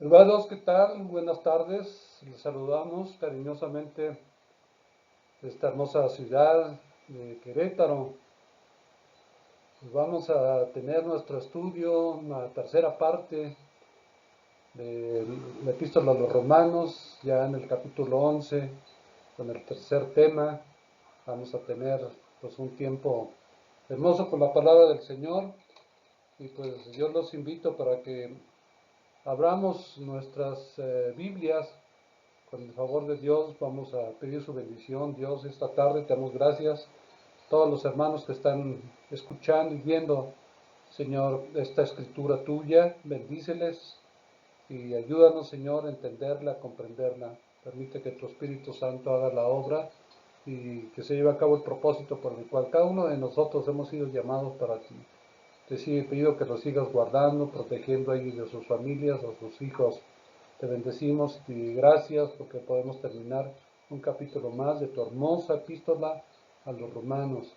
Hermanos, ¿qué tal? Buenas tardes. Les saludamos cariñosamente de esta hermosa ciudad de Querétaro. Pues vamos a tener nuestro estudio, una tercera parte de la Epístola a los Romanos, ya en el capítulo 11, con el tercer tema. Vamos a tener pues un tiempo hermoso con la palabra del Señor. Y pues yo los invito para que abramos nuestras Biblias. Con el favor de Dios vamos a pedir su bendición. Dios, esta tarde te damos gracias. Todos los hermanos que están escuchando y viendo, Señor, esta escritura tuya, bendíceles y ayúdanos, Señor, a entenderla, a comprenderla. Permite que tu Espíritu Santo haga la obra y que se lleve a cabo el propósito por el cual cada uno de nosotros hemos sido llamados para ti. Te pido que los sigas guardando, protegiendo a ellos y a sus familias, a sus hijos. Te bendecimos y gracias porque podemos terminar un capítulo más de tu hermosa epístola a los romanos.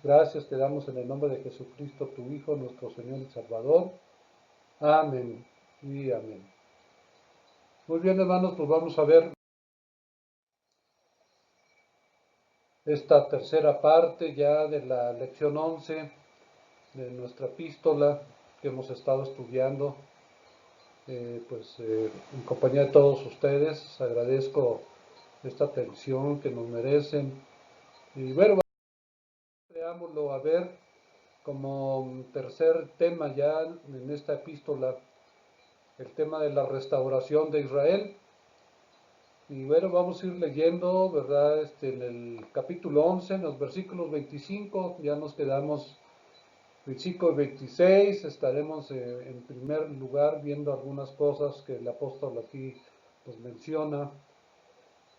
Gracias te damos en el nombre de Jesucristo, tu Hijo, nuestro Señor y Salvador. Amén y amén. Muy bien, hermanos, pues vamos a ver esta tercera parte ya de la lección 11 de nuestra epístola que hemos estado estudiando. En compañía de todos ustedes, agradezco esta atención que nos merecen. Y bueno, veámoslo a ver como tercer tema ya en esta epístola, el tema de la restauración de Israel. Y bueno, vamos a ir leyendo, ¿verdad? En el capítulo 11, en los versículos 25, ya nos quedamos versículo 26, estaremos en primer lugar viendo algunas cosas que el apóstol aquí nos menciona.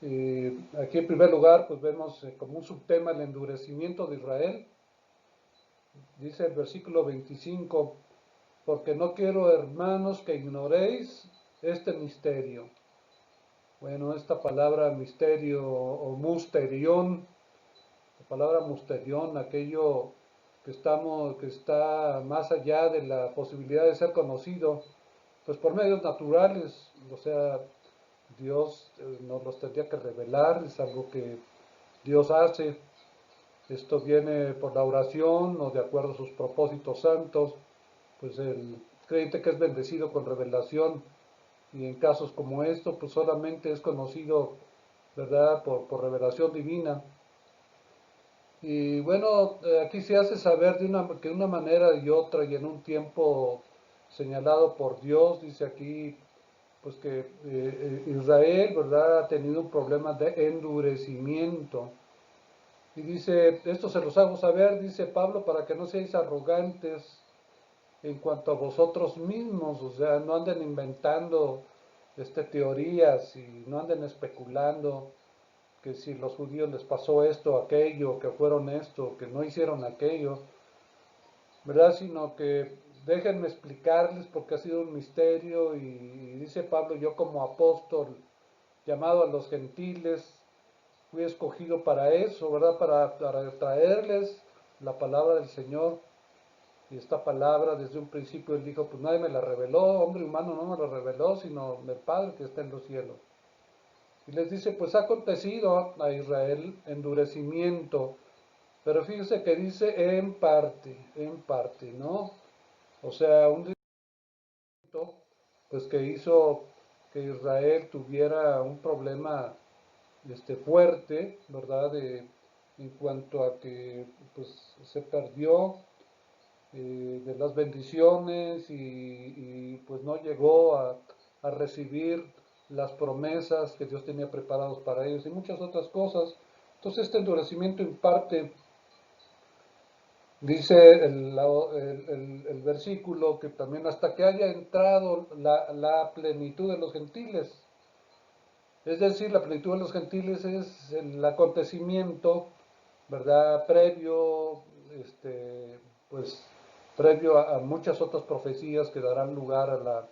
Aquí en primer lugar pues vemos como un subtema el endurecimiento de Israel. Dice el versículo 25, porque no quiero, hermanos, que ignoréis este misterio. Bueno, esta palabra misterio o musterión, la palabra musterión, aquello que está más allá de la posibilidad de ser conocido, pues por medios naturales, o sea, Dios nos los tendría que revelar, es algo que Dios hace. Esto viene por la oración o de acuerdo a sus propósitos santos, pues el creyente que es bendecido con revelación y en casos como esto, pues solamente es conocido, ¿verdad?, por revelación divina. Y bueno, aquí se hace saber que de una manera y otra y en un tiempo señalado por Dios, dice aquí, pues que Israel, ¿verdad?, ha tenido un problema de endurecimiento. Y dice, esto se los hago saber, dice Pablo, para que no seáis arrogantes en cuanto a vosotros mismos, o sea, no anden inventando teorías y no anden especulando que si los judíos les pasó esto, aquello, que fueron esto, que no hicieron aquello, ¿verdad? Sino que déjenme explicarles porque ha sido un misterio y dice Pablo, yo como apóstol llamado a los gentiles, fui escogido para eso, ¿verdad? Para traerles la palabra del Señor. Y esta palabra desde un principio él dijo, pues nadie me la reveló, hombre humano no me la reveló, sino el Padre que está en los cielos. Y les dice, pues ha acontecido a Israel endurecimiento, pero fíjese que dice en parte, ¿no? O sea, un endurecimiento, pues que hizo que Israel tuviera un problema fuerte, ¿verdad? En cuanto a que pues se perdió de las bendiciones pues no llegó a recibir las promesas que Dios tenía preparados para ellos y muchas otras cosas. Entonces este endurecimiento en parte, dice el versículo, que también hasta que haya entrado la plenitud de los gentiles. Es decir, la plenitud de los gentiles es el acontecimiento, ¿verdad? Pues previo a muchas otras profecías que darán lugar a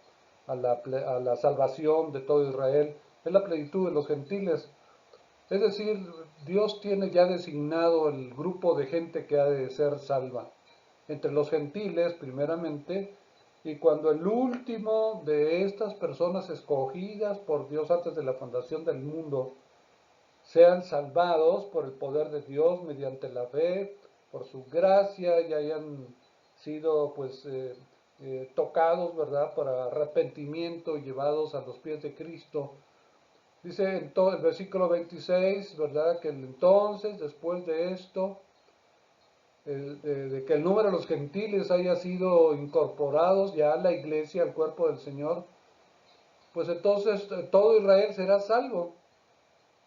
la salvación de todo Israel, es la plenitud de los gentiles. Es decir, Dios tiene ya designado el grupo de gente que ha de ser salva. Entre los gentiles, primeramente, Y cuando el último de estas personas escogidas por Dios antes de la fundación del mundo sean salvados por el poder de Dios mediante la fe, por su gracia, y hayan sido pues tocados, ¿verdad?, para arrepentimiento y llevados a los pies de Cristo. Dice en todo el versículo 26, ¿verdad?, que entonces, después de esto, de que el número de los gentiles haya sido incorporados ya a la iglesia, al cuerpo del Señor, pues entonces todo Israel será salvo.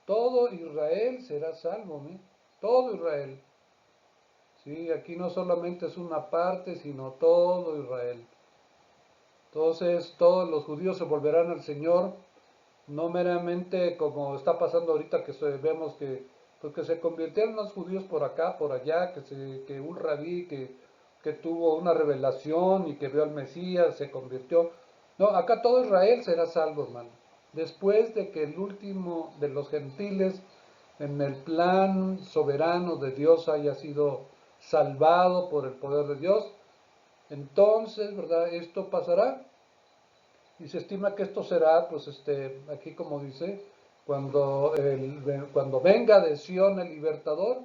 Todo Israel será salvo, ¿eh? Todo Israel. Sí, aquí no solamente es una parte, sino todo Israel. Entonces todos los judíos se volverán al Señor, no meramente como está pasando ahorita que vemos que, pues que se convirtieron los judíos por acá, por allá, que un rabí que tuvo una revelación y que vio al Mesías se convirtió. No, acá todo Israel será salvo, hermano. Después de que el último de los gentiles en el plan soberano de Dios haya sido salvado por el poder de Dios, entonces, ¿verdad? Esto pasará. Y se estima que esto será, pues aquí como dice, cuando venga de Sión el libertador,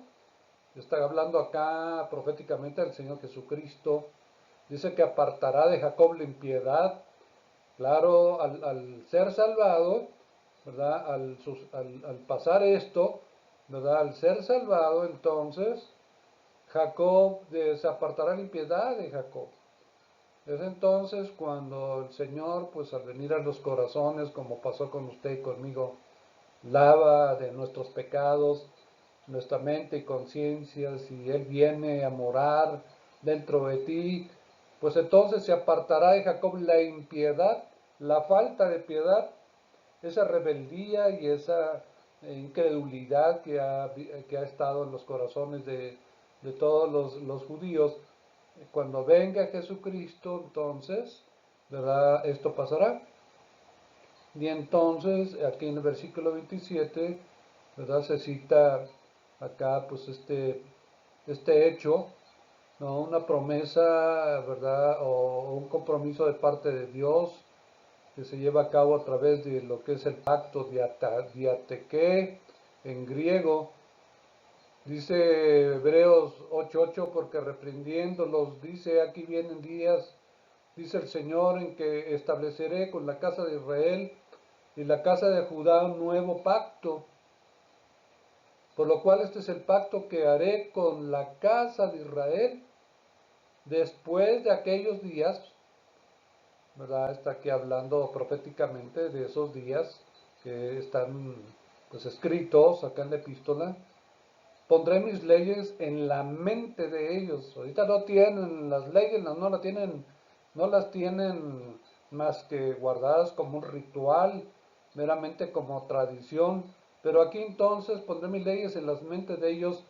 está hablando acá proféticamente del Señor Jesucristo, dice que apartará de Jacob la impiedad, claro, al ser salvado, ¿verdad? Al pasar esto, ¿verdad? Al ser salvado, entonces, Jacob se apartará la impiedad de Jacob. Es entonces cuando el Señor, pues al venir a los corazones, como pasó con usted y conmigo, lava de nuestros pecados nuestra mente y conciencia, si Él viene a morar dentro de ti, pues entonces se apartará de Jacob la impiedad, la falta de piedad, esa rebeldía y esa incredulidad que ha estado en los corazones de todos los judíos. Cuando venga Jesucristo, entonces, ¿verdad? Esto pasará. Y entonces, aquí en el versículo 27, ¿verdad? Se cita acá, pues, este hecho, ¿no? Una promesa, ¿verdad? O un compromiso de parte de Dios que se lleva a cabo a través de lo que es el pacto diateque en griego. Dice Hebreos 8:8, porque reprendiéndolos, dice, aquí vienen días, dice el Señor, en que estableceré con la casa de Israel y la casa de Judá un nuevo pacto, por lo cual este es el pacto que haré con la casa de Israel después de aquellos días, ¿verdad? Está aquí hablando proféticamente de esos días que están pues escritos acá en la epístola. Pondré mis leyes en la mente de ellos. Ahorita no tienen las leyes, no las tienen más que guardadas como un ritual, meramente como tradición. Pero aquí entonces pondré mis leyes en las mentes de ellos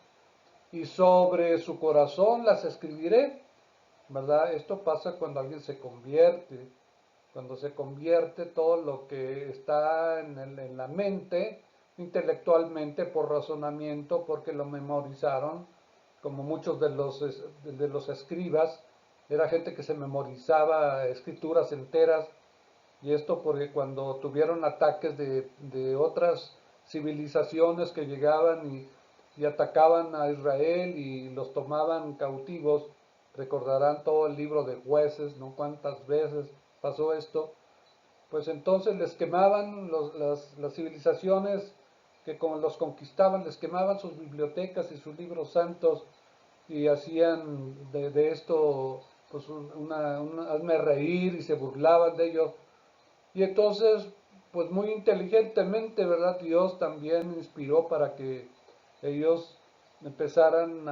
y sobre su corazón las escribiré, ¿verdad? Esto pasa cuando alguien se convierte. Cuando se convierte, todo lo que está en la mente, intelectualmente, por razonamiento, porque lo memorizaron, como muchos de los escribas, era gente que se memorizaba escrituras enteras, y esto porque cuando tuvieron ataques de otras civilizaciones que llegaban y atacaban a Israel y los tomaban cautivos, recordarán todo el libro de Jueces, ¿no? Cuántas veces pasó esto. Pues entonces les quemaban las civilizaciones que como los conquistaban, les quemaban sus bibliotecas y sus libros santos y hacían de esto pues hazme reír y se burlaban de ellos. Y entonces, pues muy inteligentemente, ¿verdad? Dios también inspiró para que ellos empezaran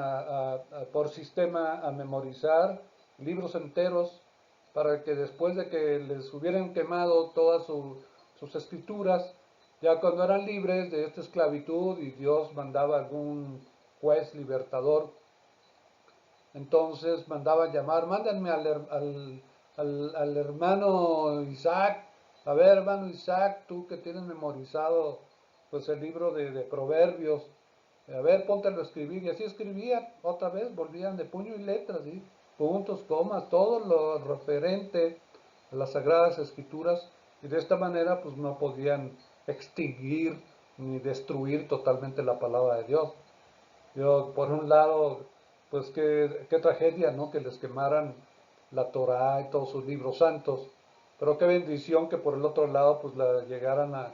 por sistema a memorizar libros enteros para que después de que les hubieran quemado todas sus escrituras, ya cuando eran libres de esta esclavitud y Dios mandaba algún juez libertador, entonces mandaba llamar, mándenme al hermano Isaac, a ver hermano Isaac, tú que tienes memorizado pues el libro de Proverbios, a ver, póntelo a escribir, y así escribían, otra vez, volvían de puño y letra, ¿sí? puntos, comas, todo lo referente a las Sagradas Escrituras, y de esta manera pues no podían extinguir ni destruir totalmente la palabra de Dios. Yo, por un lado, pues qué tragedia, ¿no? Que les quemaran la Torá y todos sus libros santos, pero qué bendición que por el otro lado pues la llegaran a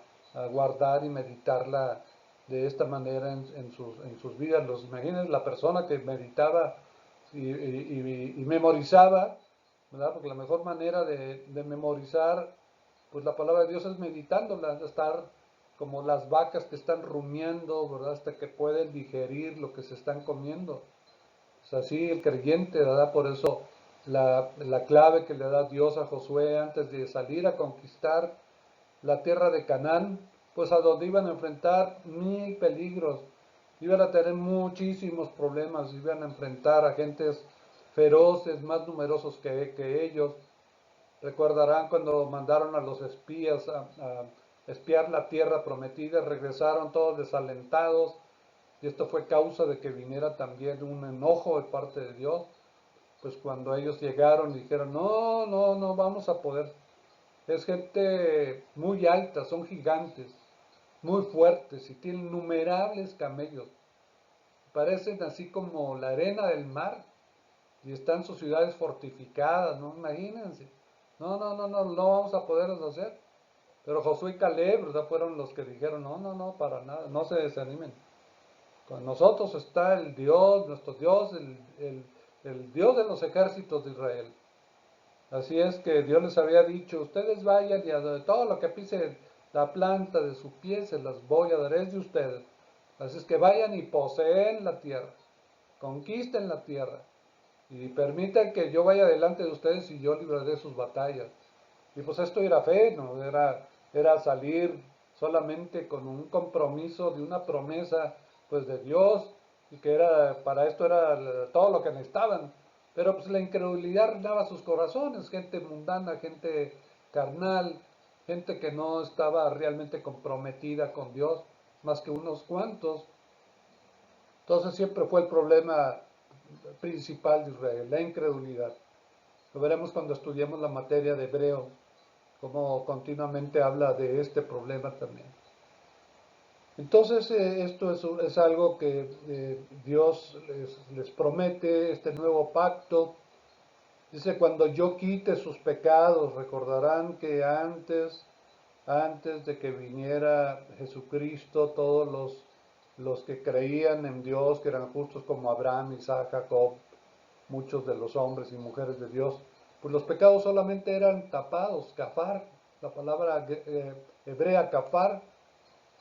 guardar y meditarla de esta manera en sus vidas. Los imaginen la persona que meditaba y memorizaba, ¿verdad? Porque la mejor manera de memorizar pues la palabra de Dios es meditándola, estar como las vacas que están rumiando, ¿verdad? Hasta que pueden digerir lo que se están comiendo. Es así el creyente, ¿verdad? Por eso la clave que le da Dios a Josué antes de salir a conquistar la tierra de Canaán, pues a donde iban a enfrentar 1000 peligros, iban a tener muchísimos problemas, iban a enfrentar a gentes feroces, más numerosos que ellos. Recordarán cuando mandaron a los espías a espiar la tierra prometida, regresaron todos desalentados, y esto fue causa de que viniera también un enojo de parte de Dios, pues cuando ellos llegaron dijeron, no, no, no vamos a poder. Es gente muy alta, son gigantes, muy fuertes y tienen innumerables camellos. Parecen así como la arena del mar y están sus ciudades fortificadas, ¿no? Imagínense. No, no, no, no, no vamos a poderlos hacer. Pero Josué y Caleb, ¿verdad? Fueron los que dijeron, no, no, no, para nada, no se desanimen. Con nosotros está el Dios, nuestro Dios, el Dios de los ejércitos de Israel. Así es que Dios les había dicho, ustedes vayan y a todo lo que pise la planta de su pie se las voy a dar, es de ustedes. Así es que vayan y poseen la tierra, conquisten la tierra y permitan que yo vaya delante de ustedes y yo libraré sus batallas. Y pues esto era fe, ¿no? Era salir solamente con un compromiso de una promesa pues de Dios y que era, para esto era todo lo que necesitaban. Pero pues la incredulidad reinaba sus corazones, gente mundana, gente carnal, gente que no estaba realmente comprometida con Dios, más que unos cuantos. Entonces siempre fue el problema principal de Israel, la incredulidad. Lo veremos cuando estudiemos la materia de Hebreo, como continuamente habla de este problema también. Entonces esto es algo que Dios les promete, este nuevo pacto. Dice, cuando yo quite sus pecados, recordarán que antes de que viniera Jesucristo, todos los que creían en Dios, que eran justos como Abraham, Isaac, Jacob, muchos de los hombres y mujeres de Dios, pues los pecados solamente eran tapados, kafar, la palabra hebrea kafar,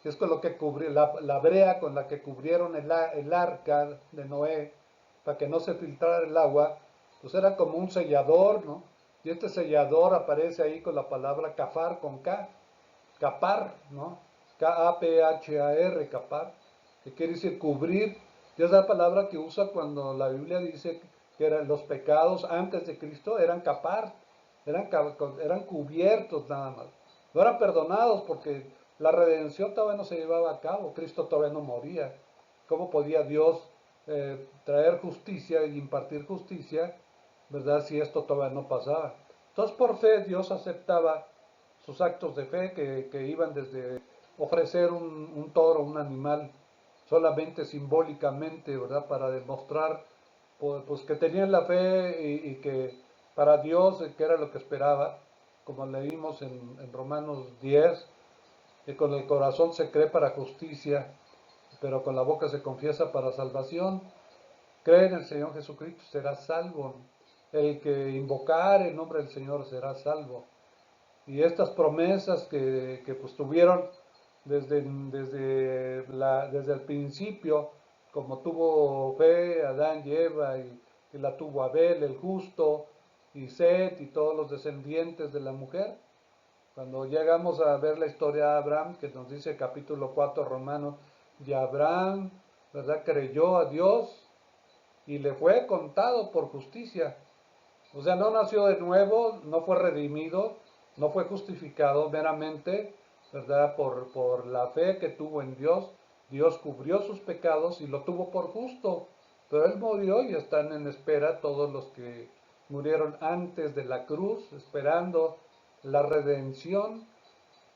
que es con lo que cubrió, la brea con la que cubrieron el arca de Noé, para que no se filtrara el agua, pues era como un sellador, ¿no? Y este sellador aparece ahí con la palabra kafar, con K, kapar, ¿no? K-A-P-H-A-R, kapar, que quiere decir cubrir, y es la palabra que usa cuando la Biblia dice que eran los pecados antes de Cristo, eran kapar, eran cubiertos nada más. No eran perdonados porque la redención todavía no se llevaba a cabo, Cristo todavía no moría. ¿Cómo podía Dios traer justicia y impartir justicia, verdad, si esto todavía no pasaba? Entonces por fe Dios aceptaba sus actos de fe que iban desde ofrecer un toro, un animal, solamente simbólicamente, ¿verdad? Para demostrar pues, que tenían la fe y que para Dios, que era lo que esperaba, como leímos en Romanos 10, que con el corazón se cree para justicia, pero con la boca se confiesa para salvación. Cree en el Señor Jesucristo, será salvo. El que invocar el nombre del Señor será salvo. Y estas promesas que pues tuvieron desde el principio, como tuvo fe Adán y Eva, y la tuvo Abel, el justo, y Set, y todos los descendientes de la mujer. Cuando llegamos a ver la historia de Abraham, que nos dice capítulo 4 Romanos, y Abraham, ¿verdad?, creyó a Dios y le fue contado por justicia. O sea, no nació de nuevo, no fue redimido, no fue justificado meramente, ¿verdad? Por la fe que tuvo en Dios. Dios cubrió sus pecados y lo tuvo por justo. Pero Él murió y están en espera todos los que murieron antes de la cruz, esperando la redención,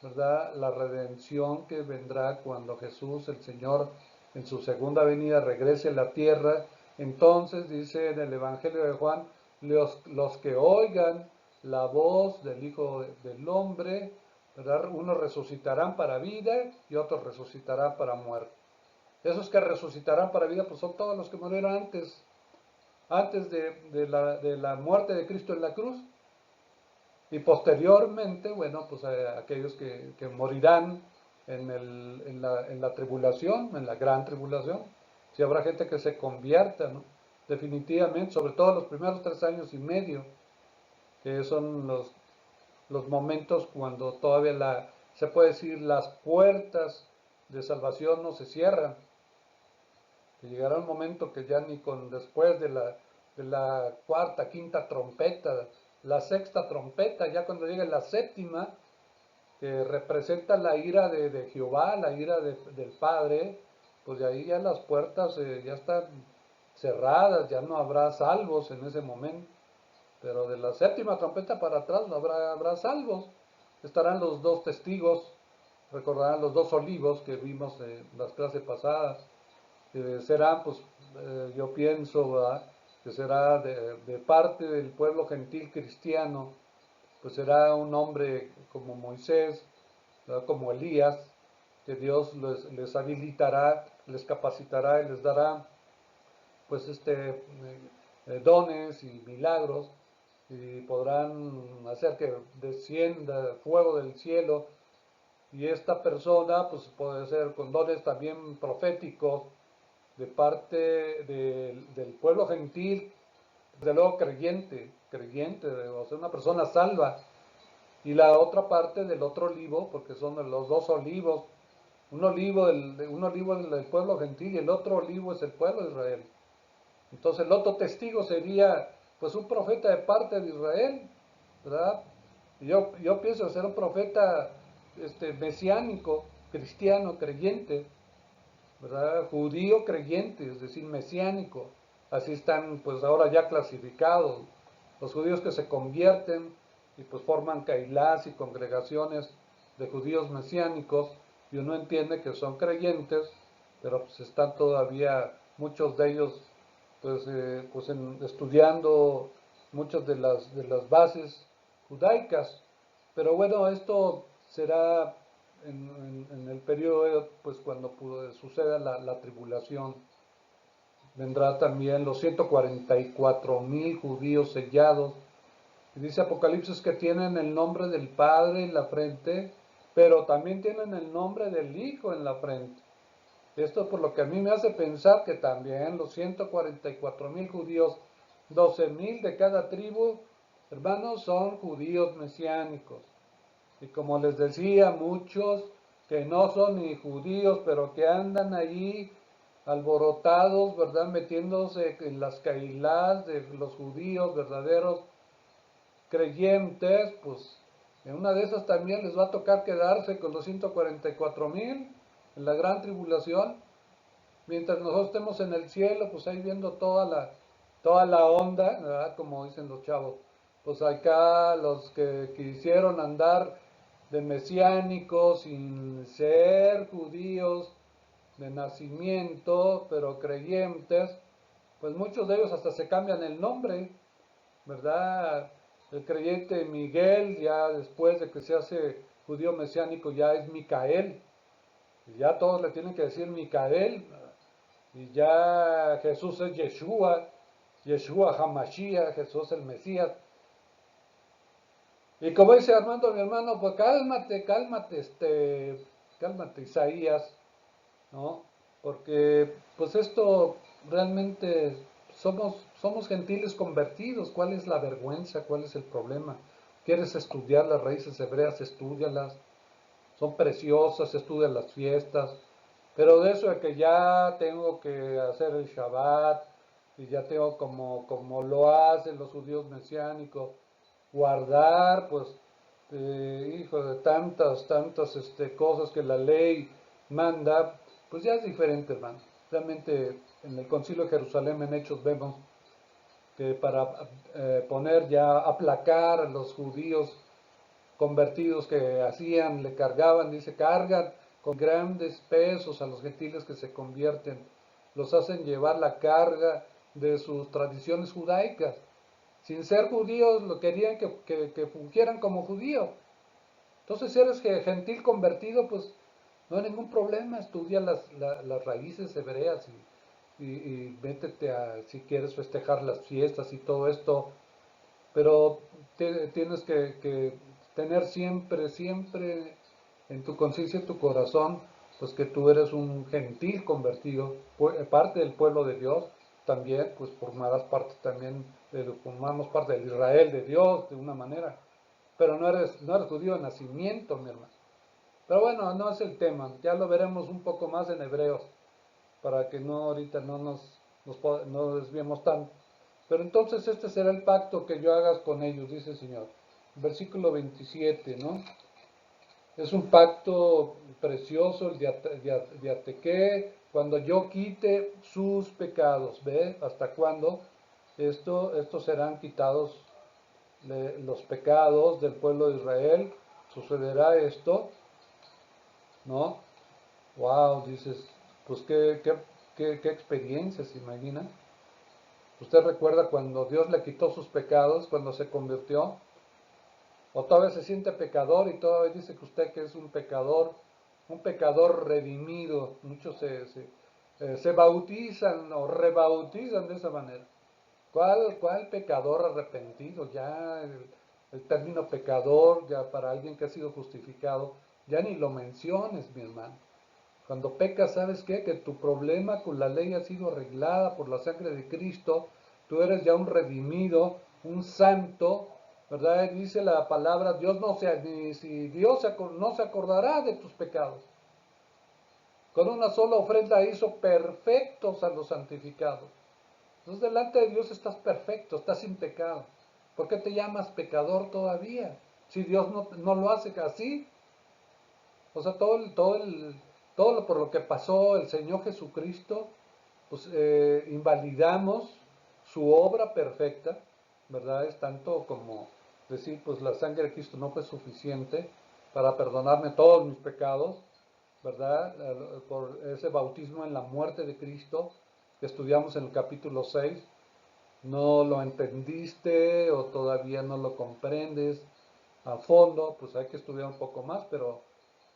¿verdad? La redención que vendrá cuando Jesús, el Señor, en su segunda venida regrese a la tierra. Entonces dice en el Evangelio de Juan, los que oigan la voz del Hijo del Hombre, ¿verdad? Unos resucitarán para vida y otros resucitarán para muerte. Esos que resucitarán para vida, pues son todos los que murieron antes de la muerte de Cristo en la cruz. Y posteriormente, bueno, pues aquellos que morirán en la tribulación, en la gran tribulación. Si habrá gente que se convierta, ¿no? Definitivamente, sobre todo los primeros 3 años y medio, que son los momentos cuando todavía se puede decir, las puertas de salvación no se cierran. Que llegará un momento que ya ni con después de la cuarta, quinta trompeta, la sexta trompeta, ya cuando llegue la séptima, que representa la ira de Jehová, la ira del Padre, pues de ahí ya las puertas ya están cerradas, ya no habrá salvos en ese momento. Pero de la séptima trompeta para atrás no habrá salvos. Estarán los dos testigos, recordarán los dos olivos que vimos en las clases pasadas. Será, pues, yo pienso, ¿verdad?, que será de parte del pueblo gentil cristiano, pues será un hombre como Moisés, ¿verdad?, como Elías, que Dios les habilitará, les capacitará y les dará, pues, dones y milagros, y podrán hacer que descienda fuego del cielo, y esta persona, pues, puede ser con dones también proféticos, de parte del pueblo gentil, desde luego creyente, o sea, una persona salva, y la otra parte del otro olivo, porque son los dos olivos, un olivo del pueblo gentil y el otro olivo es el pueblo de Israel. Entonces el otro testigo sería pues un profeta de parte de Israel, ¿verdad? Y yo pienso ser un profeta mesiánico, cristiano, creyente, ¿verdad? Judío creyente, es decir, mesiánico. Así están pues ahora ya clasificados los judíos que se convierten y pues forman cailás y congregaciones de judíos mesiánicos, y uno entiende que son creyentes, pero pues están todavía muchos de ellos pues estudiando muchas de las bases judaicas. Pero bueno, esto será en el periodo, pues cuando suceda la tribulación. Vendrá también los 144,000 judíos sellados. Y dice Apocalipsis que tienen el nombre del Padre en la frente, pero también tienen el nombre del Hijo en la frente. Esto por lo que a mí me hace pensar que también los 144,000 judíos, 12,000 de cada tribu, hermanos, son judíos mesiánicos. Y como les decía, muchos que no son ni judíos, pero que andan allí alborotados, ¿verdad?, metiéndose en las cailás de los judíos verdaderos creyentes, pues en una de esas también les va a tocar quedarse con los 144,000 en la gran tribulación, mientras nosotros estemos en el cielo, pues ahí viendo toda la onda, ¿verdad?, como dicen los chavos. Pues acá los que quisieron andar de mesiánicos sin ser judíos de nacimiento, pero creyentes, pues muchos de ellos hasta se cambian el nombre, ¿verdad? El creyente Miguel, ya después de que se hace judío mesiánico, ya es Micael, y ya todos le tienen que decir Micael, y ya Jesús es Yeshua Hamashiach, Jesús el Mesías. Y como dice Armando, mi hermano, pues cálmate, Isaías, ¿no? Porque pues esto realmente somos gentiles convertidos. ¿Cuál es la vergüenza? ¿Cuál es el problema? ¿Quieres estudiar las raíces hebreas? Estúdialas. Son preciosas, estudia las fiestas. Pero de eso de que ya tengo que hacer el Shabbat y ya tengo como lo hacen los judíos mesiánicos, guardar, pues, hijo de tantas cosas que la ley manda, pues ya es diferente, hermano. realmente en el Concilio de Jerusalén en Hechos vemos que para poner ya, aplacar a los judíos convertidos que hacían, le cargaban, dice, cargan con grandes pesos a los gentiles que se convierten, los hacen llevar la carga de sus tradiciones judaicas. Sin ser judíos, lo querían que fungieran como judíos. Entonces, si eres gentil convertido, pues no hay ningún problema, estudia las raíces hebreas y métete a, si quieres festejar las fiestas y todo esto, pero tienes que tener siempre, siempre en tu conciencia, en tu corazón, pues que tú eres un gentil convertido, parte del pueblo de Dios, también, pues formarás parte también, formamos parte del Israel de Dios, de una manera, pero no eres judío de nacimiento, mi hermano. Pero bueno, no es el tema, ya lo veremos un poco más en Hebreos, para que no ahorita no desviemos tanto. Pero entonces este será el pacto que yo hagas con ellos, dice el Señor. Versículo 27, ¿no? Es un pacto precioso, el de Atequé, cuando yo quite sus pecados. ¿Ve? ¿Hasta cuándo? Estos serán quitados los pecados del pueblo de Israel. Sucederá esto, ¿no? Wow, dices, pues qué experiencia, ¿se imagina? ¿Usted recuerda cuando Dios le quitó sus pecados, cuando se convirtió? ¿O todavía se siente pecador y todavía dice que usted que es un pecador redimido? Muchos se bautizan o rebautizan de esa manera. ¿Cuál pecador arrepentido? Ya el término pecador, ya para alguien que ha sido justificado, ya ni lo menciones, mi hermano. Cuando pecas, ¿sabes qué? Que tu problema con la ley ha sido arreglada por la sangre de Cristo. Tú eres ya un redimido, un santo, ¿verdad? Dice la palabra, Dios no se, ni si Dios no se acordará de tus pecados. Con una sola ofrenda hizo perfectos a los santificados. Entonces delante de Dios estás perfecto, estás sin pecado. ¿Por qué te llamas pecador todavía? Si Dios no lo hace así. O sea, todo lo por lo que pasó el Señor Jesucristo, pues invalidamos su obra perfecta, ¿verdad? Es tanto como decir, pues la sangre de Cristo no fue suficiente para perdonarme todos mis pecados, ¿verdad? Por ese bautismo en la muerte de Cristo que estudiamos en el capítulo 6. ¿No lo entendiste o todavía no lo comprendes a fondo? Pues hay que estudiar un poco más, pero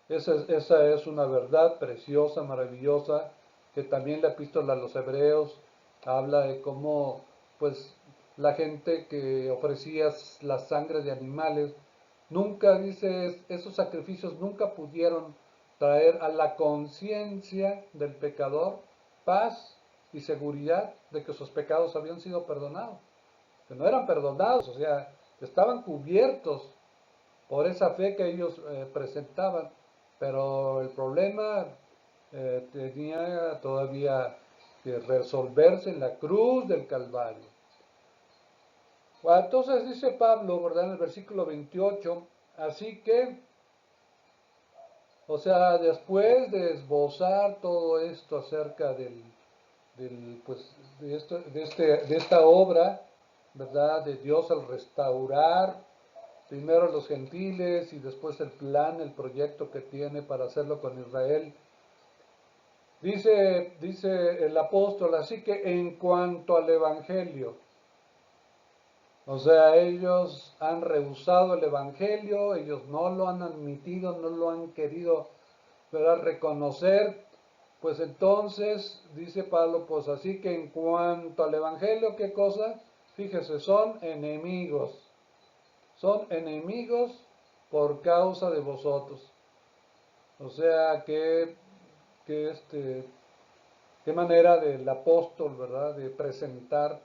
esa es una verdad preciosa, maravillosa, que también la epístola a los Hebreos habla de cómo, pues, la gente que ofrecía la sangre de animales, nunca, dice, esos sacrificios nunca pudieron traer a la conciencia del pecador paz y seguridad de que sus pecados habían sido perdonados, que no eran perdonados, o sea, estaban cubiertos por esa fe que ellos presentaban, pero el problema tenía todavía que resolverse en la cruz del Calvario. Bueno, entonces dice Pablo, ¿verdad? En el versículo 28, así que, o sea, después de esbozar todo esto acerca pues, de esta obra, ¿verdad? De Dios al restaurar primero los gentiles y después el plan, el proyecto que tiene para hacerlo con Israel. Dice el apóstol, así que en cuanto al Evangelio, o sea, ellos han rehusado el Evangelio, ellos no lo han admitido, no lo han querido, ¿verdad?, reconocer, pues entonces, dice Pablo, pues así que en cuanto al Evangelio, ¿qué cosa? Fíjese, son enemigos por causa de vosotros. O sea, qué manera del apóstol, ¿verdad?, de presentar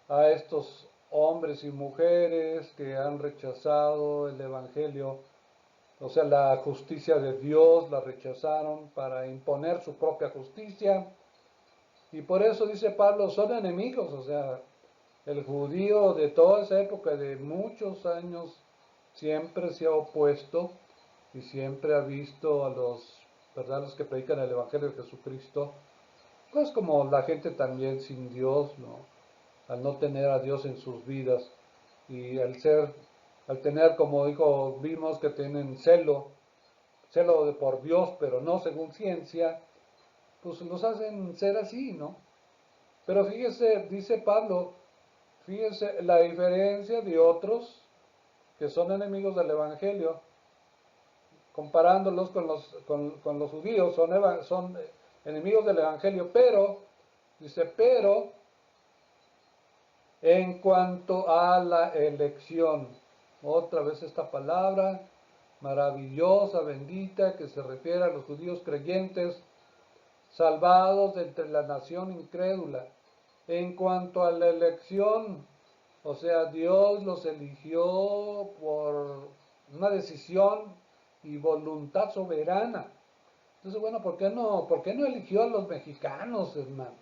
a estos hombres y mujeres que han rechazado el Evangelio, o sea, la justicia de Dios, la rechazaron para imponer su propia justicia. Y por eso dice Pablo, son enemigos, o sea, el judío de toda esa época, de muchos años, siempre se ha opuesto y siempre ha visto a ¿verdad?, los que predican el Evangelio de Jesucristo Pues como la gente también sin Dios, ¿no? Al no tener a Dios en sus vidas y al tener, como dijo, vimos que tienen celo de por Dios, pero no según ciencia, pues los hacen ser así, ¿no? Pero fíjese, dice Pablo, fíjese la diferencia de otros que son enemigos del Evangelio, comparándolos con los judíos, son enemigos del Evangelio, pero, dice, pero en cuanto a la elección, otra vez esta palabra maravillosa, bendita, que se refiere a los judíos creyentes, salvados de entre la nación incrédula. En cuanto a la elección, o sea, Dios los eligió por una decisión y voluntad soberana. Entonces, bueno, por qué no eligió a los mexicanos, hermano?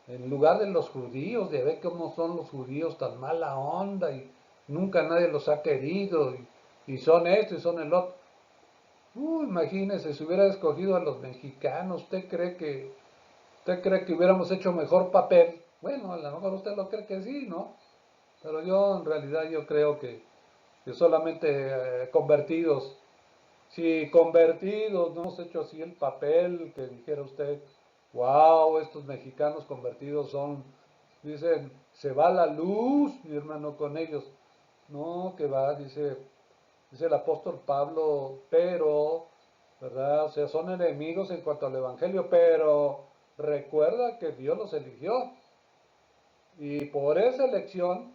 En lugar de los judíos, de ver cómo son los judíos tan mala onda y nunca nadie los ha querido y son esto y son el otro. Imagínese, si hubiera escogido a los mexicanos, usted cree que hubiéramos hecho mejor papel? Bueno, a lo mejor usted lo cree que sí, ¿no? Pero yo en realidad yo creo que solamente convertidos, si convertidos no hemos hecho así el papel que dijera usted, wow, estos mexicanos convertidos son, dicen, se va la luz, mi hermano, con ellos. No, que va, dice el apóstol Pablo, pero, ¿verdad? O sea, son enemigos en cuanto al Evangelio, pero recuerda que Dios los eligió. Y por esa elección,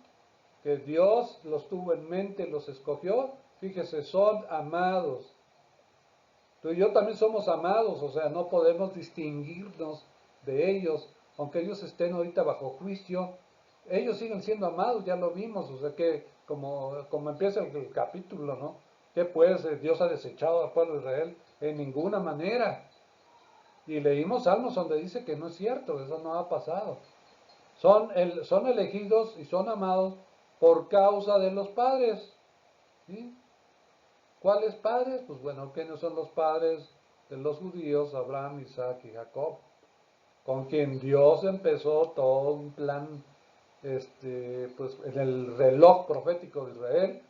que Dios los tuvo en mente, los escogió, fíjese, son amados. Tú y yo también somos amados, o sea, no podemos distinguirnos de ellos, aunque ellos estén ahorita bajo juicio, ellos siguen siendo amados, ya lo vimos, o sea que como empieza el capítulo, ¿no? ¿Qué pues Dios ha desechado al pueblo de Israel? En ninguna manera. Y leímos Salmos donde dice que no es cierto, eso no ha pasado. Son elegidos y son amados por causa de los padres. ¿Sí? ¿Cuáles padres? Pues bueno, ¿quiénes son los padres de los judíos? Abraham, Isaac y Jacob, con quien Dios empezó todo un plan, pues en el reloj profético de Israel,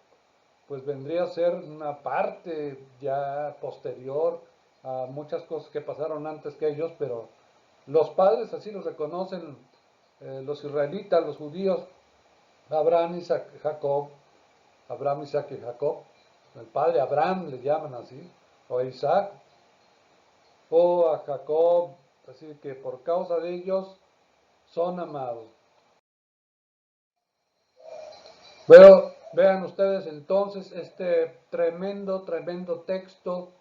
pues vendría a ser una parte ya posterior a muchas cosas que pasaron antes que ellos, pero los padres así los reconocen los israelitas, los judíos, Abraham, Isaac, Jacob, Abraham, Isaac y Jacob, el padre Abraham le llaman así, o a Isaac, o a Jacob, así que por causa de ellos son amados. Pero vean ustedes entonces este tremendo, tremendo texto,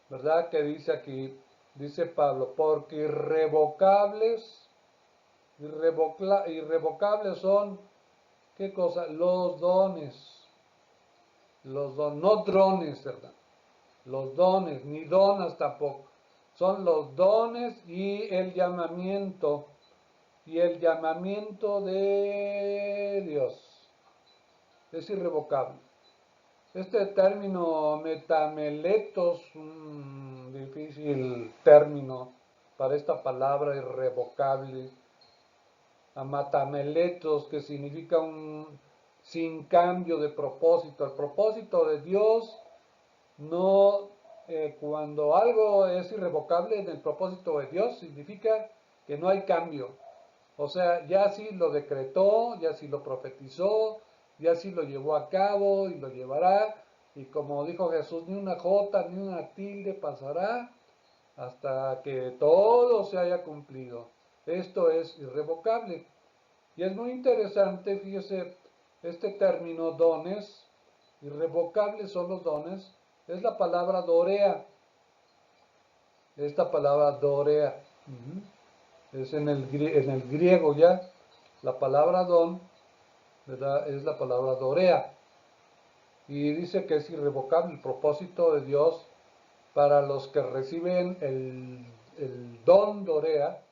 ¿verdad? Que dice aquí, dice Pablo, porque irrevocables son, ¿qué cosa? Los dones, no drones, ¿verdad? Los dones, ni donas tampoco. Son los dones y el llamamiento de Dios. Es irrevocable. Este término metameletos, un difícil término para esta palabra irrevocable, amatameletos, que significa un sin cambio de propósito. El propósito de Dios no, cuando algo es irrevocable en el propósito de Dios, significa que no hay cambio. O sea, ya así lo decretó, ya así lo profetizó, ya así lo llevó a cabo y lo llevará. Y como dijo Jesús, ni una jota ni una tilde pasará hasta que todo se haya cumplido. Esto es irrevocable. Y es muy interesante, fíjese, este término dones, irrevocables son los dones, es la palabra dorea. Esta palabra dorea. Es en el griego ya. La palabra don, ¿verdad? Es la palabra dorea. Y dice que es irrevocable el propósito de Dios para los que reciben el don dorea.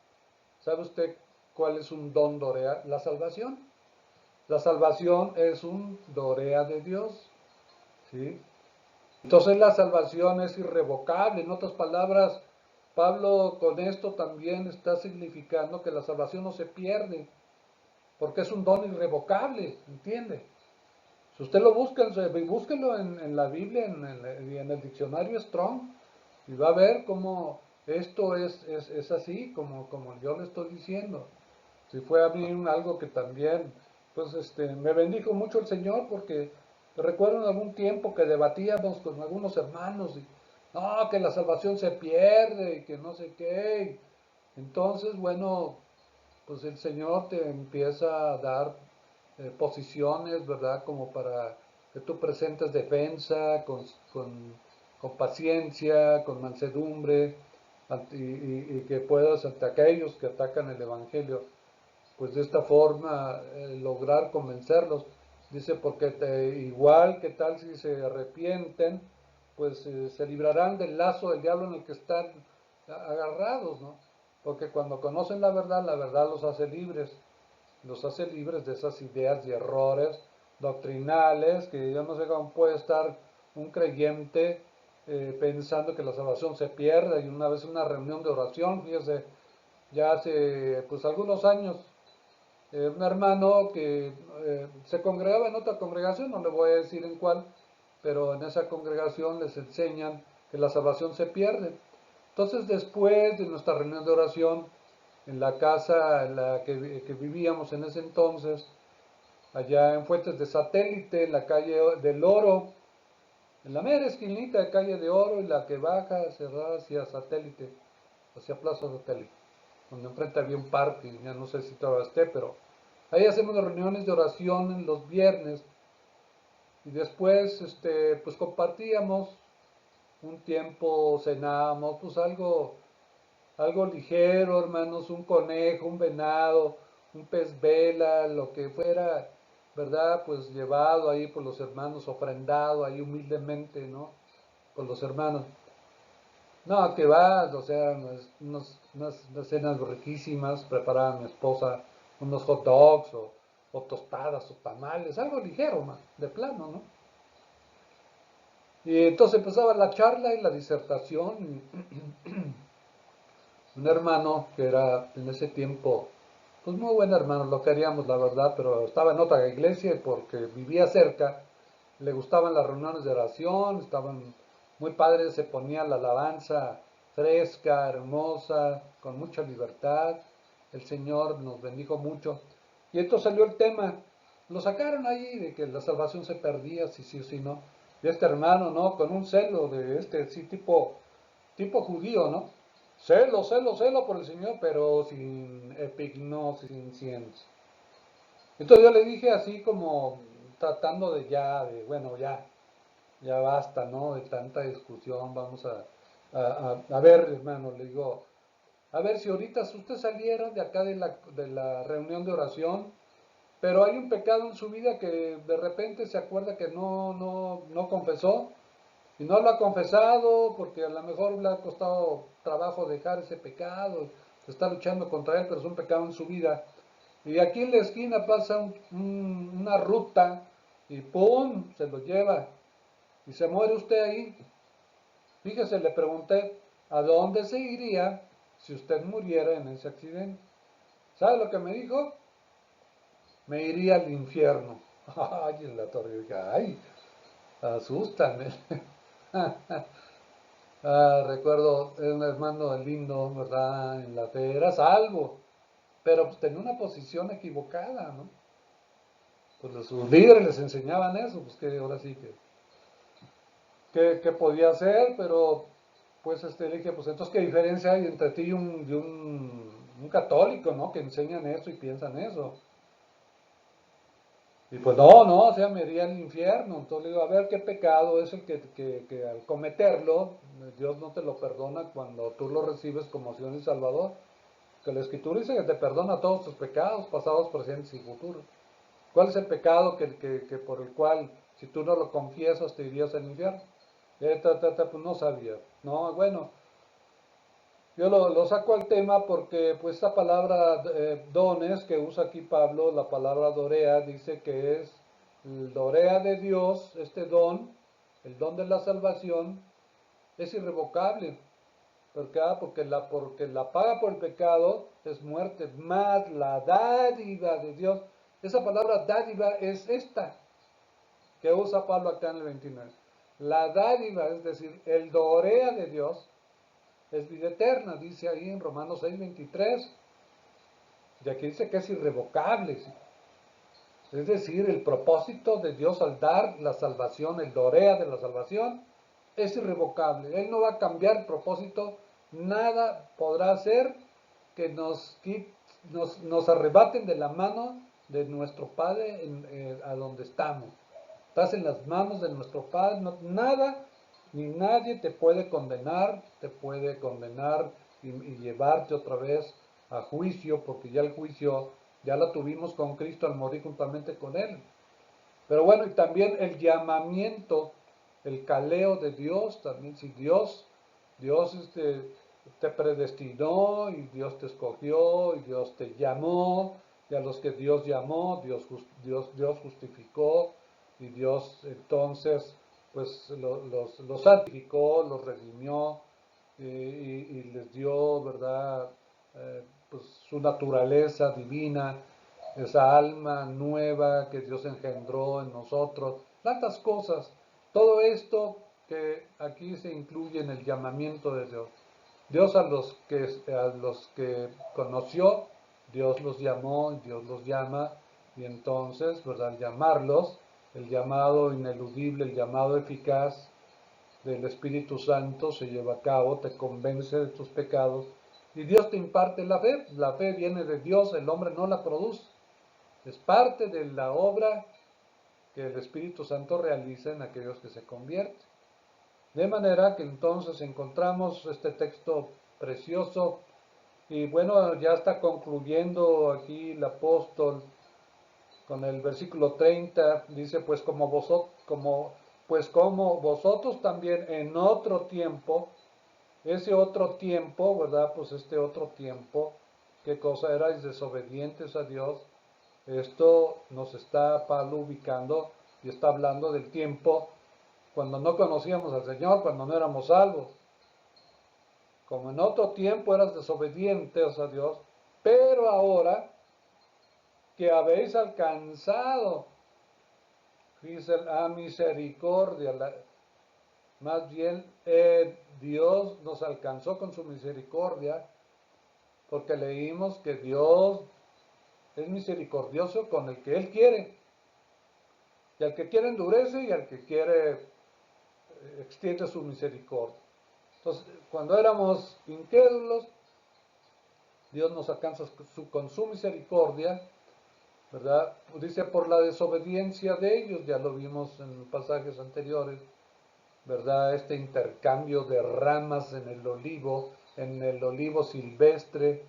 ¿Sabe usted cuál es un don dorea? La salvación. La salvación es un dorea de Dios. ¿Sí? Entonces la salvación es irrevocable. En otras palabras, Pablo con esto también está significando que la salvación no se pierde, porque es un don irrevocable, ¿entiende? Si usted lo busca, búsquelo en la Biblia, en el diccionario Strong, y va a ver cómo esto es así, como yo le estoy diciendo. Si fue a mí algo que también, pues me bendijo mucho el Señor, porque recuerdo en algún tiempo que debatíamos con algunos hermanos, y no, que la salvación se pierde, y que no sé qué. Entonces, bueno, pues el Señor te empieza a dar posiciones, ¿verdad? Como para que tú presentes defensa con paciencia, con mansedumbre, y que puedas ante aquellos que atacan el Evangelio, pues de esta forma lograr convencerlos. Dice, porque igual que tal si se arrepienten, pues se librarán del lazo del diablo en el que están agarrados, ¿no? Porque cuando conocen la verdad los hace libres de esas ideas y errores doctrinales, que yo no sé cómo puede estar un creyente pensando que la salvación se pierde. Y una vez en una reunión de oración, fíjese, ya hace pues algunos años, un hermano que se congregaba en otra congregación, no le voy a decir en cuál, pero en esa congregación les enseñan que la salvación se pierde. Entonces, después de nuestra reunión de oración, en la casa en la que vivíamos en ese entonces, allá en Fuentes de Satélite, en la calle del Oro, en la mera esquinita de calle de Oro y la que baja cerrada hacia Satélite, hacia Plaza Satélite, donde enfrente había un parque, ya no sé si todavía esté, pero ahí hacemos las reuniones de oración en los viernes, y después pues compartíamos un tiempo, cenábamos, pues algo ligero, hermanos, un conejo, un venado, un pez vela, lo que fuera, ¿verdad? Pues llevado ahí por los hermanos, ofrendado ahí humildemente, ¿no? Por los hermanos. No, que va, o sea, unas cenas riquísimas, preparaba mi esposa unos hot dogs o tostadas o tamales, algo ligero, man, de plano, ¿no? Y entonces empezaba la charla y la disertación. Un hermano que era en ese tiempo, pues muy buen hermano, lo queríamos la verdad, pero estaba en otra iglesia y porque vivía cerca, le gustaban las reuniones de oración, estaban muy padres, se ponía la alabanza fresca, hermosa, con mucha libertad. El Señor nos bendijo mucho. Y entonces salió el tema, lo sacaron ahí de que la salvación se perdía, si sí o si no. Y este hermano, ¿no? Con un celo de sí, tipo judío, ¿no? Celo por el Señor, pero sin epignosis, sin ciencia. Entonces yo le dije así como tratando bueno, ya basta, ¿no? De tanta discusión, vamos a ver, hermano, le digo, a ver si ahorita usted saliera de acá de la reunión de oración, pero hay un pecado en su vida que de repente se acuerda que no confesó, y no lo ha confesado porque a lo mejor le ha costado trabajo dejar ese pecado, está luchando contra él, pero es un pecado en su vida. Y aquí en la esquina pasa una ruta y ¡pum! Se lo lleva y se muere usted ahí. Fíjese, le pregunté, ¿a dónde se iría si usted muriera en ese accidente? ¿Sabe lo que me dijo? Me iría al infierno. Ay, en la torre, ay, asústame. Recuerdo, era un hermano lindo, ¿verdad? En la fe, era salvo, pero pues tenía una posición equivocada, ¿no? Pues sus líderes les enseñaban eso, pues que ahora sí que podía hacer, pero pues le dije, pues entonces qué diferencia hay entre ti y un católico, ¿no? Que enseñan eso y piensan eso. Y pues no, o sea, me iría al infierno. Entonces le digo, a ver qué pecado es el que al cometerlo, Dios no te lo perdona cuando tú lo recibes como Señor y Salvador. Que la Escritura dice que te perdona todos tus pecados, pasados, presentes y futuros. ¿Cuál es el pecado que por el cual, si tú no lo confiesas, te irías al infierno? Pues no sabía. No, bueno, yo lo saco al tema porque pues esta palabra dones que usa aquí Pablo, la palabra dorea, dice que es el dorea de Dios, este don, el don de la salvación, es irrevocable. Porque la paga por el pecado es muerte, más la dádiva de Dios. Esa palabra dádiva es esta que usa Pablo acá en el 29. La dádiva, es decir, el dorea de Dios, es vida eterna, dice ahí en Romanos 6:23. Y aquí dice que es irrevocable. Es decir, el propósito de Dios al dar la salvación, el dorea de la salvación, es irrevocable. Él no va a cambiar el propósito. Nada podrá hacer que nos arrebaten de la mano de nuestro Padre a donde estamos. Estás en las manos de nuestro Padre. Nada ni nadie te puede condenar y llevarte otra vez a juicio, porque ya el juicio ya lo tuvimos con Cristo al morir juntamente con Él. Pero bueno, y también el llamamiento, el caleo de Dios, también si Dios te predestinó y Dios te escogió y Dios te llamó, y a los que Dios llamó, Dios justificó y Dios entonces pues los santificó, los redimió y les dio, ¿verdad? Pues su naturaleza divina, esa alma nueva que Dios engendró en nosotros, tantas cosas. Todo esto que aquí se incluye en el llamamiento de Dios. Dios a los que conoció, Dios los llamó, Dios los llama, y entonces, ¿verdad? Al llamarlos, el llamado ineludible, el llamado eficaz del Espíritu Santo se lleva a cabo, te convence de tus pecados, y Dios te imparte la fe. La fe viene de Dios, el hombre no la produce. Es parte de la obra que el Espíritu Santo realiza en aquellos que se convierten. De manera que entonces encontramos este texto precioso y bueno, ya está concluyendo aquí el apóstol con el versículo 30, dice pues como vosotros también en otro tiempo, ese otro tiempo, ¿verdad? Pues este otro tiempo, ¿qué cosa erais? Desobedientes a Dios. Esto nos está Pablo ubicando y está hablando del tiempo cuando no conocíamos al Señor, cuando no éramos salvos. Como en otro tiempo eras desobedientes a Dios, pero ahora que habéis alcanzado, dice, a misericordia, más bien Dios nos alcanzó con su misericordia, porque leímos que Dios es misericordioso con el que Él quiere, y al que quiere endurece y al que quiere extiende su misericordia. Entonces, cuando éramos incrédulos, Dios nos alcanza con su misericordia, ¿verdad? Dice por la desobediencia de ellos, ya lo vimos en pasajes anteriores, ¿verdad? Este intercambio de ramas en el olivo silvestre,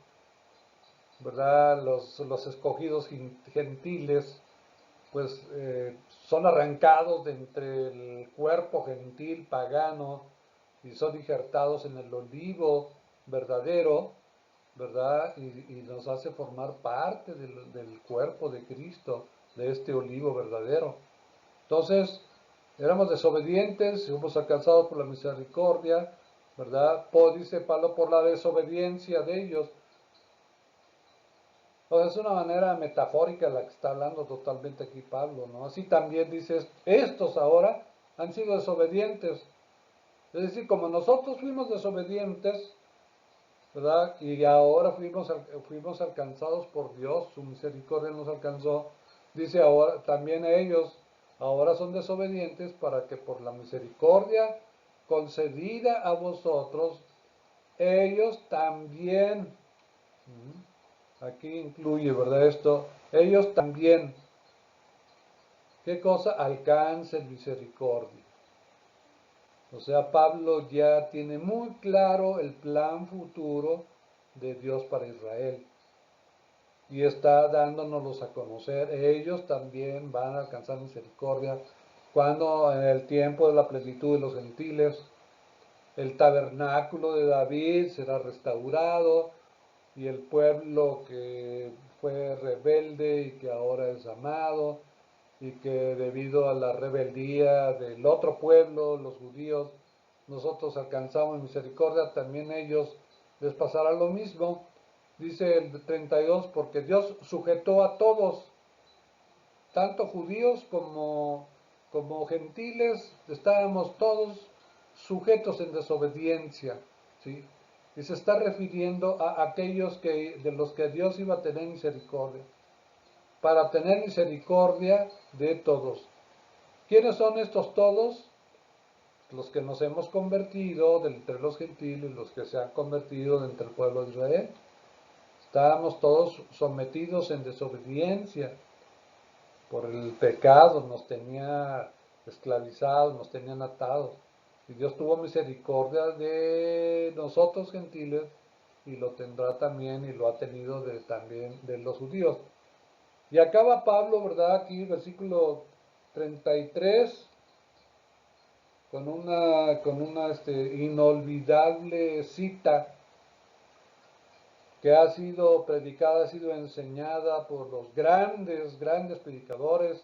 ¿verdad? Los escogidos gentiles, pues son arrancados de entre el cuerpo gentil pagano y son injertados en el olivo verdadero, ¿verdad? Y nos hace formar parte del cuerpo de Cristo, de este olivo verdadero. Entonces, éramos desobedientes, fuimos alcanzados por la misericordia, ¿verdad? Dice Pablo, por la desobediencia de ellos. Entonces, es una manera metafórica la que está hablando totalmente aquí Pablo, ¿no? Así también dice, estos ahora han sido desobedientes. Es decir, como nosotros fuimos desobedientes, ¿verdad? Y ahora fuimos alcanzados por Dios, su misericordia nos alcanzó. Dice ahora, también ellos ahora son desobedientes para que por la misericordia concedida a vosotros, ellos también, aquí incluye, ¿verdad? Esto, ellos también, ¿qué cosa? Alcancen misericordia. O sea, Pablo ya tiene muy claro el plan futuro de Dios para Israel y está dándonos a conocer. Ellos también van a alcanzar misericordia cuando en el tiempo de la plenitud de los gentiles el tabernáculo de David será restaurado y el pueblo que fue rebelde y que ahora es amado y que debido a la rebeldía del otro pueblo, los judíos, nosotros alcanzamos misericordia, también ellos les pasará lo mismo. Dice el 32, porque Dios sujetó a todos, tanto judíos como gentiles, estábamos todos sujetos en desobediencia, ¿sí? Y se está refiriendo a aquellos de los que Dios iba a tener misericordia, para tener misericordia de todos. ¿Quiénes son estos todos? Los que nos hemos convertido de entre los gentiles, los que se han convertido de entre el pueblo de Israel. Estábamos todos sometidos en desobediencia por el pecado, nos tenía esclavizados, nos tenían atados. Y Dios tuvo misericordia de nosotros gentiles y lo tendrá también y lo ha tenido también de los judíos. Y acaba Pablo, ¿verdad? Aquí, versículo 33, con una inolvidable cita que ha sido predicada, ha sido enseñada por los grandes, grandes predicadores,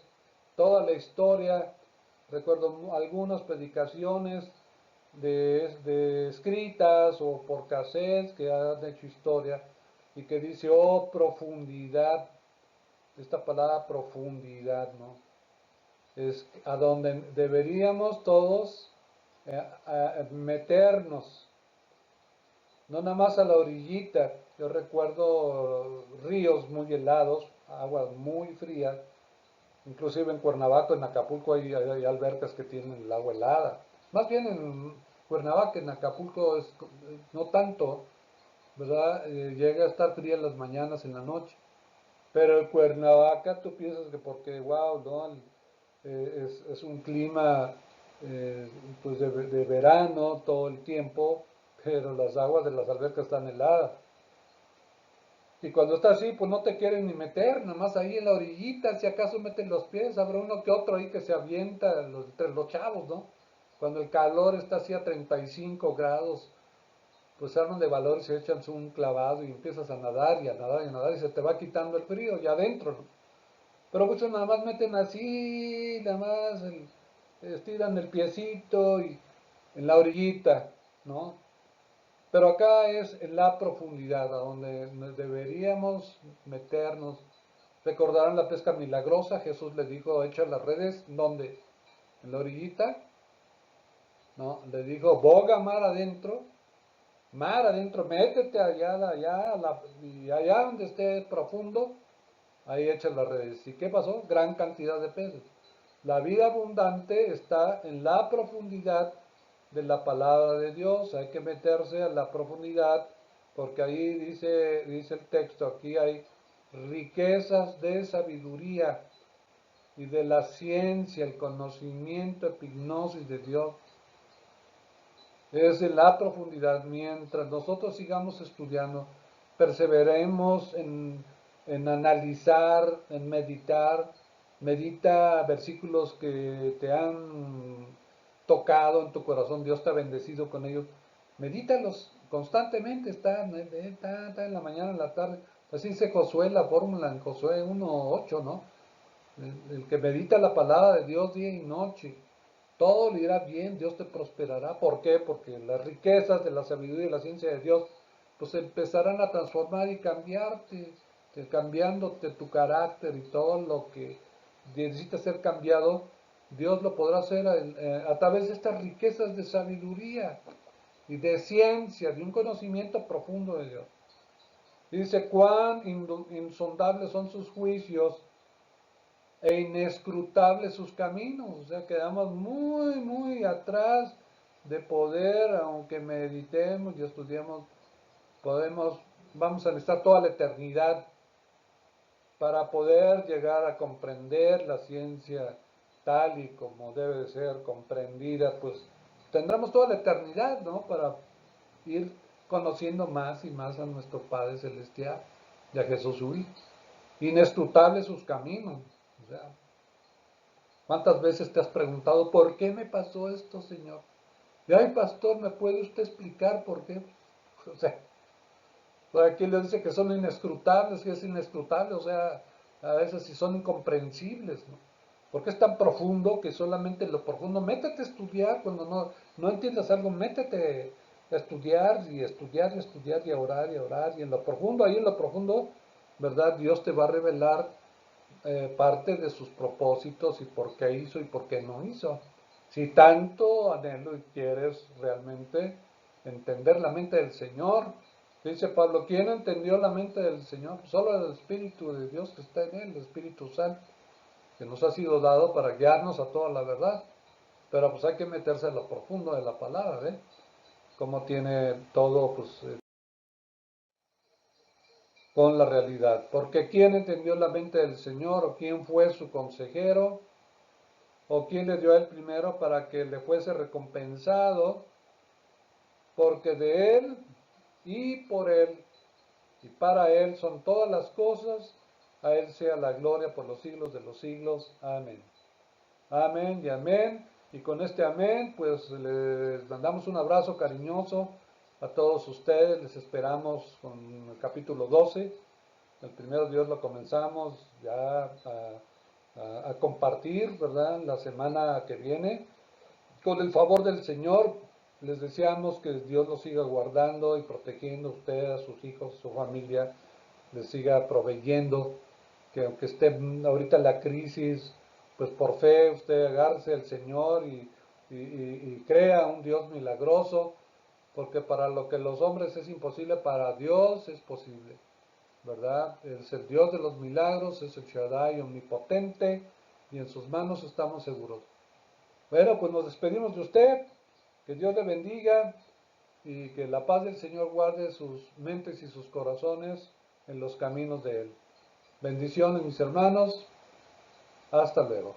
toda la historia. Recuerdo algunas predicaciones de escritas o por cassettes que han hecho historia y que dice, oh profundidad, esta palabra profundidad, ¿no? Es a donde deberíamos todos meternos, no nada más a la orillita. Yo recuerdo ríos muy helados, aguas muy frías, inclusive en Cuernavaca, en Acapulco hay albercas que tienen el agua helada. Más bien en Cuernavaca, en Acapulco no tanto, ¿verdad? Llega a estar fría en las mañanas, en la noche. Pero en Cuernavaca tú piensas que porque, wow, ¿no? Es un clima pues de verano todo el tiempo, pero las aguas de las albercas están heladas. Y cuando está así, pues no te quieren ni meter, nada más ahí en la orillita, si acaso meten los pies, habrá uno que otro ahí que se avienta entre los chavos, ¿no? Cuando el calor está así a 35 grados, pues se arman de valor y se echan un clavado y empiezas a nadar y a nadar y a nadar y se te va quitando el frío y adentro, ¿no? Pero muchos nada más meten así, nada más estiran el piecito y en la orillita, ¿no? Pero acá es en la profundidad, a donde deberíamos meternos. Recordarán la pesca milagrosa, Jesús le dijo, echa las redes, ¿dónde? En la orillita, ¿no? Le dijo, boga mar adentro, métete y allá donde esté profundo, ahí echa las redes. ¿Y qué pasó? Gran cantidad de peces. La vida abundante está en la profundidad de la palabra de Dios. Hay que meterse a la profundidad porque ahí dice el texto, aquí hay riquezas de sabiduría y de la ciencia, el conocimiento, epignosis de Dios. Es en la profundidad. Mientras nosotros sigamos estudiando, perseveremos en analizar, en meditar. Medita versículos que te han tocado en tu corazón, Dios te ha bendecido con ellos. Medítalos constantemente, está en la mañana, en la tarde. Así dice Josué, la fórmula en Josué 1:8, ¿no? El que medita la palabra de Dios día y noche, todo le irá bien, Dios te prosperará. ¿Por qué? Porque las riquezas de la sabiduría y la ciencia de Dios pues empezarán a transformar y cambiarte, cambiándote tu carácter y todo lo que necesita ser cambiado. Dios lo podrá hacer a través de estas riquezas de sabiduría y de ciencia, de un conocimiento profundo de Dios. Dice, cuán insondables son sus juicios e inescrutables sus caminos. O sea, quedamos muy, muy atrás de poder, aunque meditemos y estudiemos, vamos a necesitar toda la eternidad para poder llegar a comprender la ciencia tal y como debe de ser comprendida. Pues tendremos toda la eternidad, ¿no? Para ir conociendo más y más a nuestro Padre Celestial y a Jesús su Hijo. Inescrutables sus caminos. O sea, ¿cuántas veces te has preguntado, ¿por qué me pasó esto, Señor? Y ay, pastor, ¿me puede usted explicar por qué? O sea, aquí le dice que son inescrutables, que es inescrutable, o sea, a veces sí son incomprensibles, ¿no? Porque es tan profundo que solamente en lo profundo, métete a estudiar, cuando no entiendas algo, métete a estudiar y estudiar y estudiar y a orar, y en lo profundo, ahí en lo profundo, ¿verdad? Dios te va a revelar parte de sus propósitos y por qué hizo y por qué no hizo. Si tanto anhelo y quieres realmente entender la mente del Señor, dice Pablo, ¿quién entendió la mente del Señor? Solo el Espíritu de Dios que está en él, el Espíritu Santo, que nos ha sido dado para guiarnos a toda la verdad. Pero pues hay que meterse en lo profundo de la palabra, ¿eh? Cómo tiene todo, pues, con la realidad. Porque ¿quién entendió la mente del Señor? ¿O quién fue su consejero? ¿O quién le dio a él primero para que le fuese recompensado? Porque de él y por él y para él son todas las cosas. A él sea la gloria por los siglos de los siglos. Amén. Amén y amén. Y con este amén, pues les mandamos un abrazo cariñoso a todos ustedes. Les esperamos con el capítulo 12. El primero Dios lo comenzamos ya a compartir, ¿verdad? La semana que viene. Con el favor del Señor, les deseamos que Dios los siga guardando y protegiendo a ustedes, a sus hijos, a su familia, les siga proveyendo, que aunque esté ahorita la crisis, pues por fe usted agárrese al Señor y crea un Dios milagroso, porque para lo que los hombres es imposible, para Dios es posible, ¿verdad? Es el Dios de los milagros, es el Shaddai omnipotente, y en sus manos estamos seguros. Bueno, pues nos despedimos de usted, que Dios le bendiga y que la paz del Señor guarde sus mentes y sus corazones en los caminos de Él. Bendiciones, mis hermanos. Hasta luego.